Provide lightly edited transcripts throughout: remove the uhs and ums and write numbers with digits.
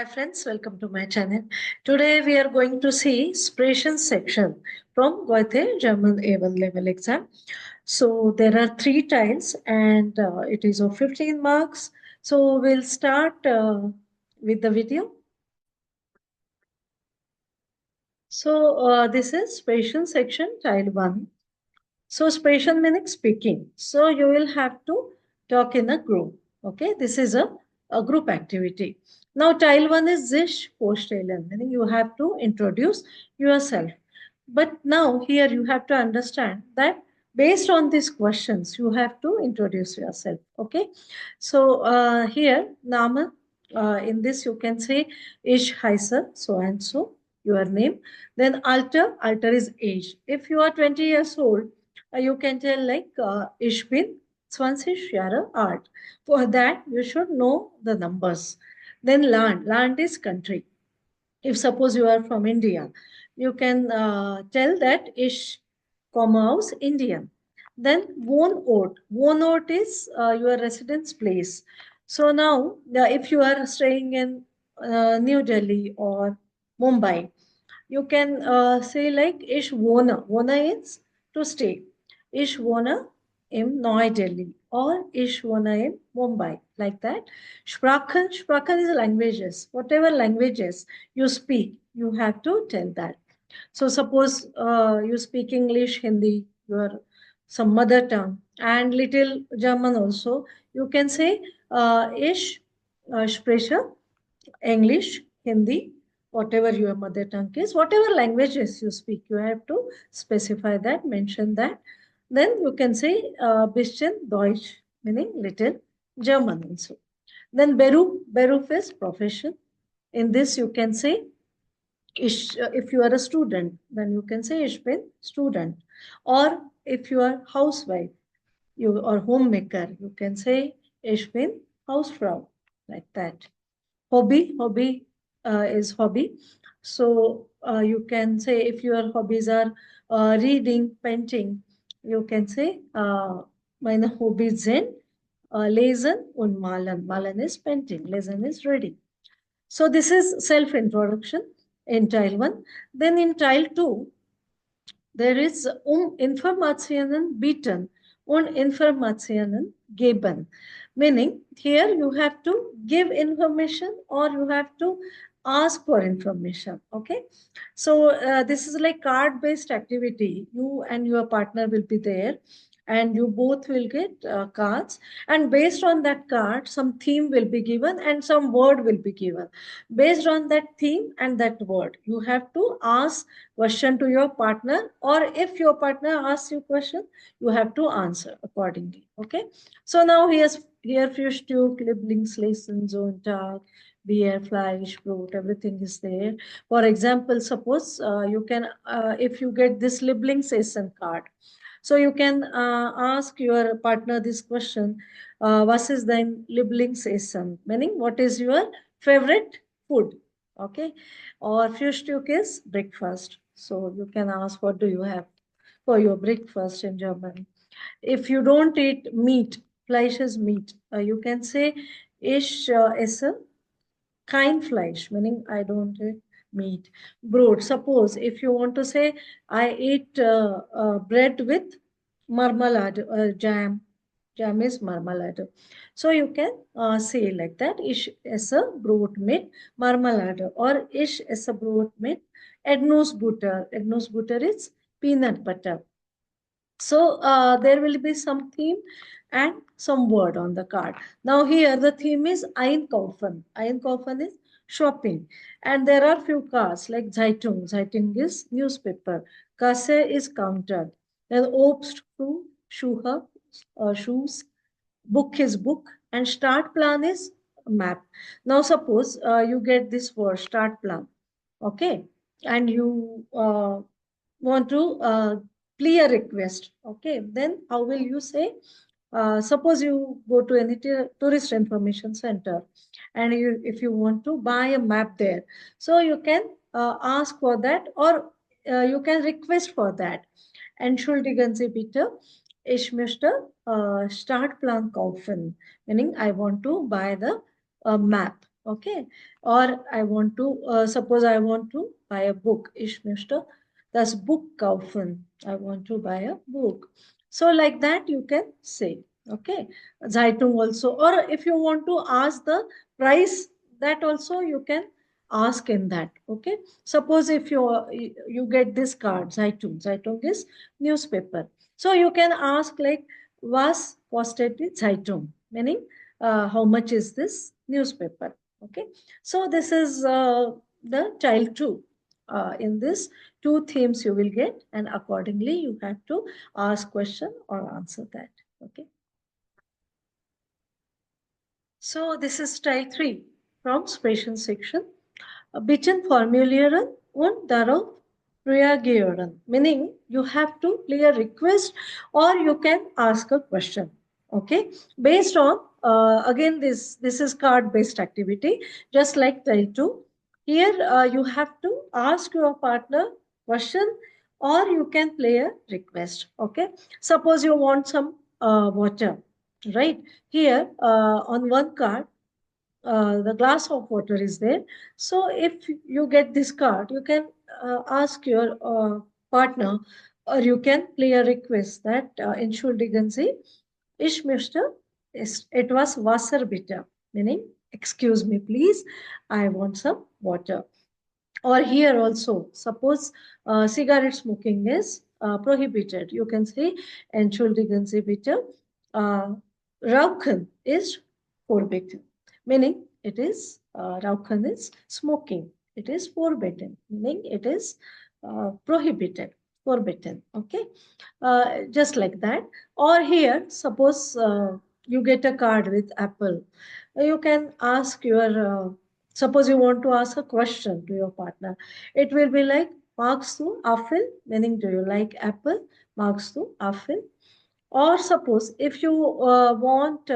Hi friends, welcome to my channel. Today we are going to see Sprechen section from Goethe German A1 level exam. So there are three tiles and it is of 15 marks. So we'll start with the video. So this is Sprechen section tile 1. So Sprechen meaning speaking. So you will have to talk in a group. Okay, this is a group activity. Now tile 1 is sich vorstellen, meaning you have to introduce yourself. But now here you have to understand that based on these questions, you have to introduce yourself. Okay, so here Name, in this you can say Ich heiße so and so, your name. Then alter is age. If you are 20 years old, you can tell like ich bin 20 Jahre alt. For that, you should know the numbers. Then land is country. If suppose you are from India, you can tell that ich komme aus India. Then Wohnort is your residence place. So now, if you are staying in New Delhi or Mumbai, you can say like ich wohne. Wohne is to stay. Ich wohne in Neu Delhi or ich wohne in Mumbai, like that. Sprachen is languages. Whatever languages you speak, you have to tell that. So suppose you speak English, Hindi, your some mother tongue, and little German also. You can say ich spreche English, Hindi, whatever your mother tongue is, whatever languages you speak, you have to specify that, mention that. Then you can say bisschen Deutsch, meaning little German also. Then Beruf is profession. In this, you can say, if you are a student, then you can say ich bin student. Or if you are housewife, you or homemaker, you can say ich bin Hausfrau, like that. Hobby is hobby. So you can say if your hobbies are reading, painting, you can say meine Hobbys sind lesen und malen. Malen is painting, lesen is reading. So this is self-introduction in tile 1. Then in tile 2, there is Informationen bieten und Informationen geben. Meaning, here you have to give information or you have to ask for information. Okay. So this is like card-based activity. You and your partner will be there and you both will get cards, and based on that card some theme will be given and some word will be given. Based on that theme and that word, you have to ask question to your partner, or if your partner asks you question, you have to answer accordingly. Okay, so now here Frühstück, Lieblingslesen, Sonntag, Bier, Fleisch, Brot, everything is there. For example, suppose you can if you get this Lieblingsessen card, so you can ask your partner this question, was is dein Lieblingsessen? Meaning, what is your favorite food? Okay. Or Frühstück is breakfast. So you can ask, what do you have for your breakfast in German? If you don't eat meat, Fleisch is meat, you can say, ich esse kein Fleisch, meaning I don't eat meat. Brot, suppose if you want to say, I eat bread with marmalade, jam. Jam is marmalade. So you can say like that, ich esse Brot mit Marmelade, or ich esse Brot mit Erdnussbutter. Erdnussbutter is peanut butter. So there will be some theme and some word on the card. Now here the theme is Einkaufen. Einkaufen is shopping. And there are few cards like Zeitung. Zeitung is newspaper. Kasse is counter. Then Obst, fruit, Schuhe, shoes. Book is book. And start plan is map. Now suppose you get this word start plan. Okay. And you want to clear request. Okay, then how will you say? Suppose you go to any tourist information center and if you want to buy a map there, so you can ask for that, or you can request for that. Entschuldigen Sie bitte, ich möchte Startplan kaufen, meaning I want to buy the map. Okay. Or I want to, suppose I want to buy a book. Ich möchte das Buch kaufen. I want to buy a book. So like that you can say. Okay. Zeitung also. Or if you want to ask the price, that also you can ask in that. Okay. Suppose if you get this card, Zeitung. Zeitung is newspaper. So you can ask like, was kostet die Zeitung? Meaning, how much is this newspaper? Okay, so this is the child two. In this two themes you will get, and accordingly you have to ask question or answer that. Okay, so this is style three from Sprechen section. Bitte formulieren und darauf reagieren. Meaning you have to play a request or you can ask a question. Okay, based on again this is card based activity, just like tell two. Here you have to ask your partner question or you can play a request. Okay, suppose you want some water, right? Here on one card the glass of water is there. So if you get this card, you can ask your partner, or you can play a request that entschuldigen Sie, ich möchte etwas Wasser bitte, meaning excuse me please, I want some water. Or here also, suppose cigarette smoking is prohibited. You can say, entschuldigen Sie bitte, Rauchen is forbidden. Meaning, it is, Rauchen is smoking. It is forbidden. Meaning, it is prohibited, forbidden. Okay. Just like that. Or here, suppose you get a card with Apple. You can ask your suppose you want to ask a question to your partner. It will be like, magst du Apfel? Meaning, do you like apple? Magst du Apfel? Or suppose if you want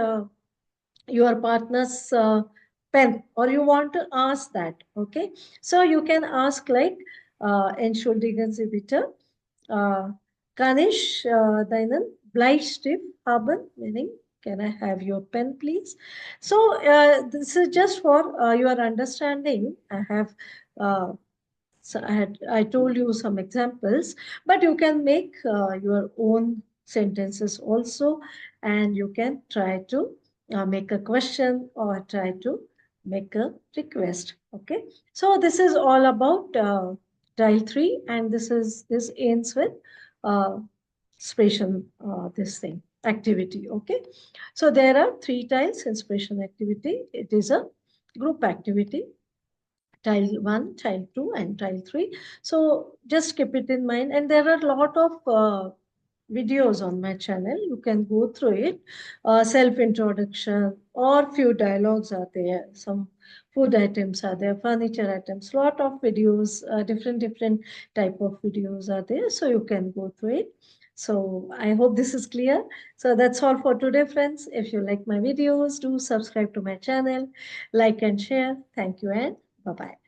your partner's pen or you want to ask that, okay? So you can ask like, entschuldigen Sie bitte, uh, kann ich deinen Bleistift haben? Meaning, can I have your pen, please? So this is just for your understanding. I told you some examples, but you can make your own sentences also, and you can try to make a question or try to make a request. Okay, so this is all about dial three, and this ends with uh, expression this thing activity. Okay, so there are three tiles inspiration activity. It is a group activity, tile 1, tile 2, and tile 3. So just keep it in mind. And there are a lot of videos on my channel. You can go through it. Self-introduction or few dialogues are there. Some food items are there, furniture items, lot of videos, different type of videos are there. So you can go through it. So I hope this is clear. So that's all for today, friends. If you like my videos, do subscribe to my channel, like and share. Thank you and bye-bye.